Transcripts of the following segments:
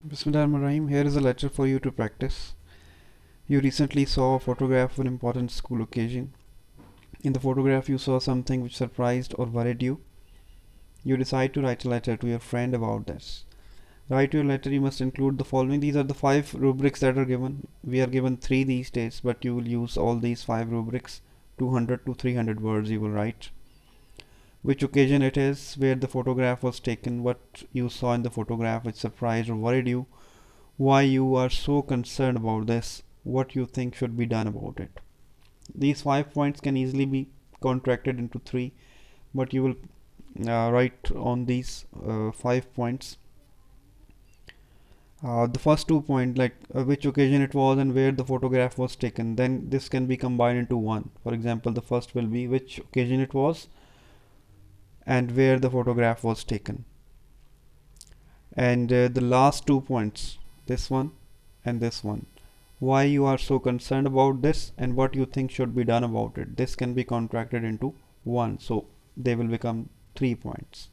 Bismillahirrahmanirrahim. Here is a letter for you to practice. You recently saw a photograph of an important school occasion. In the photograph, you saw something which surprised or worried you. You decide to write a letter to your friend about this. Write your letter, you must include the following. These are the 5 rubrics that are given. We are given 3 these days, but you will use all these 5 rubrics. 200 to 300 words you will write. Which occasion it is, where the photograph was taken, what you saw in the photograph which surprised or worried you, why you are so concerned about this, what you think should be done about it. These 5 points can easily be contracted into 3, but you will write on these 5 points. The first 2 points, like which occasion it was and where the photograph was taken, then this can be combined into one. For example, the first will be which occasion it was and where the photograph was taken. And the last 2 points, this one and this one, why you are so concerned about this and what you think should be done about it, this can be contracted into one, so they will become 3 points.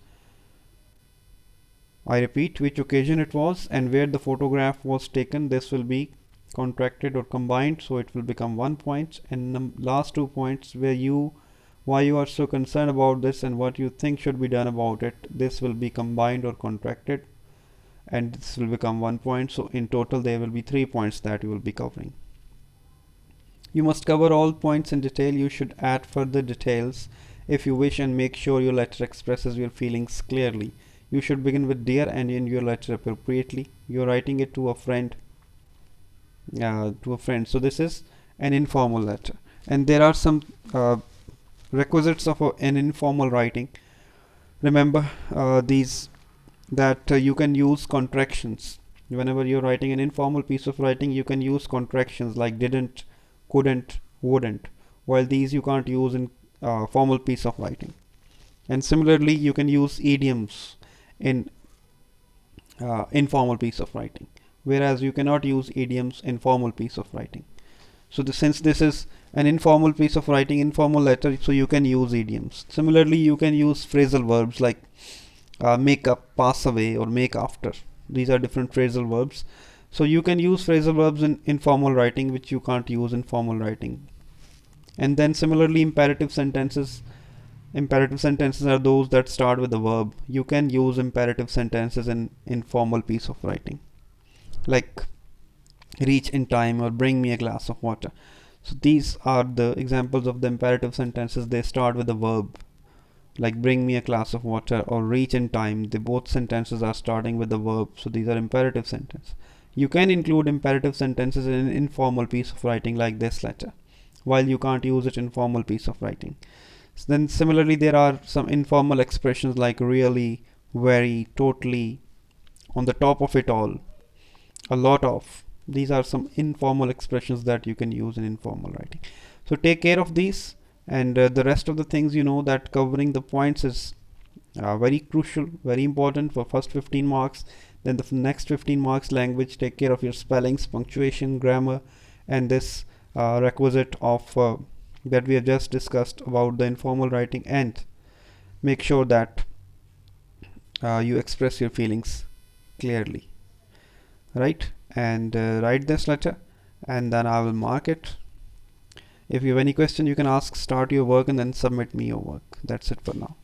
I repeat, which occasion it was and where the photograph was taken, this will be contracted or combined, so it will become 1 point. And the last 2 points, why you are so concerned about this and what you think should be done about it, this will be combined or contracted, and this will become 1 point. So in total there will be 3 points that you will be covering. You must cover all points in detail. You should add further details if you wish, and make sure your letter expresses your feelings clearly. You should begin with dear and end your letter appropriately. You are writing it to a friend. So this is an informal letter, and there are some requisites of an informal writing. Remember these, that you can use contractions. Whenever you're writing an informal piece of writing, you can use contractions like didn't, couldn't, wouldn't, while these you can't use in formal piece of writing. And similarly, you can use idioms in informal piece of writing, whereas you cannot use idioms in formal piece of writing. So since this is an informal piece of writing, informal letter, so you can use idioms. Similarly, you can use phrasal verbs like make up, pass away, or make after. These are different phrasal verbs. So you can use phrasal verbs in informal writing, which you can't use in formal writing. And then similarly, imperative sentences. Imperative sentences are those that start with a verb. You can use imperative sentences in informal piece of writing, like reach in time or bring me a glass of water. So these are the examples of the imperative sentences. They start with a verb, like bring me a glass of water or reach in time. They both sentences are starting with the verb, so these are imperative sentences. You can include imperative sentences in an informal piece of writing like this letter, while you can't use it in formal piece of writing. Then similarly, there are some informal expressions like really, very, totally, on the top of it all, a lot of. These are some informal expressions that you can use in informal writing. So take care of these, and the rest of the things, you know that covering the points is very crucial, very important for first 15 marks. Then the next 15 marks language. Take care of your spellings, punctuation, grammar, and this requisite of that we have just discussed about the informal writing, and make sure that you express your feelings clearly, right? And write this letter, and then I will mark it. If you have any question, you can ask, start your work, and then submit me your work. That's it for now.